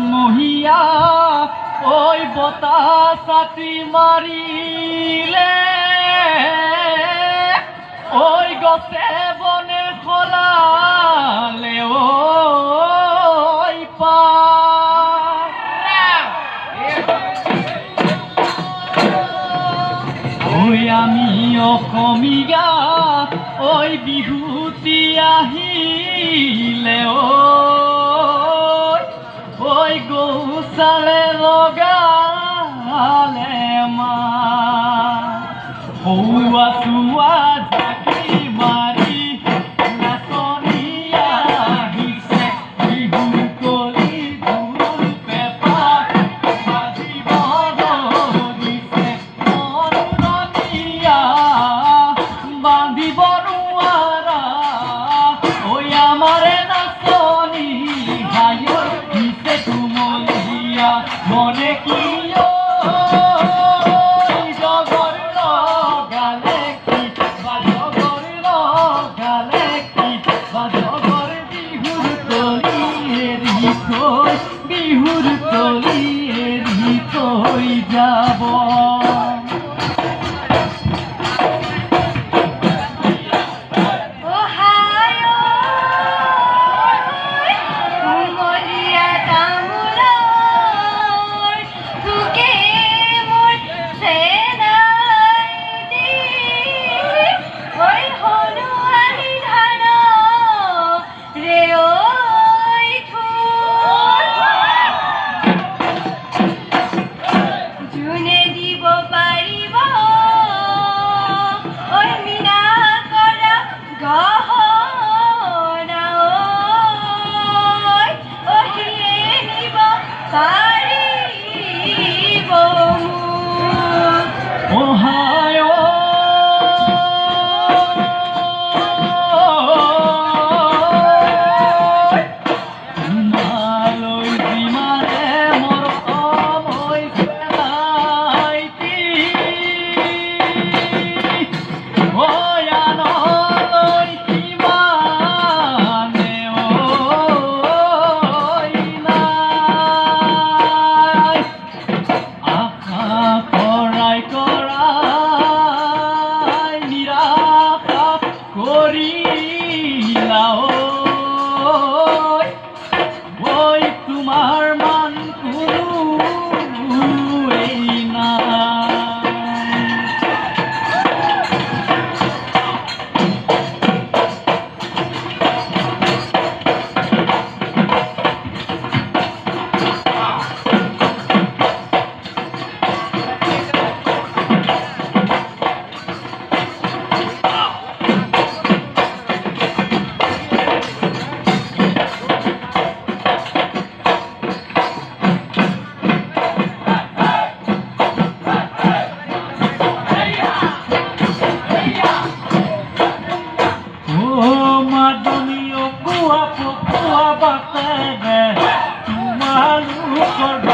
মহিয়া ওই বতাহ ছাতি মারিলে ওই গছে বনে খোলালে ওই পা ওই আমি অসমীয়া ওই বিহুতি আহিলে ওই গৌচালে লগালে মা হৌৱা চোৱা জাকি মাৰি নাচনীয়া আহিছে বিহু কলি ঢোল পেঁপা বাজিব ধৰিছে মননীয়া বান্ধিব নোৱাৰা ঐ আমাৰে নাচনী হায়ৰ দিছে তুমলীয়া মনে কি জগৰ লগালে কি বা জগৰ লগালে কি বা জগৰ বিহুৰ তলি এৰি থৈ বিহুৰ তলি এৰি থৈ যাব তোমাৰ মান না Malu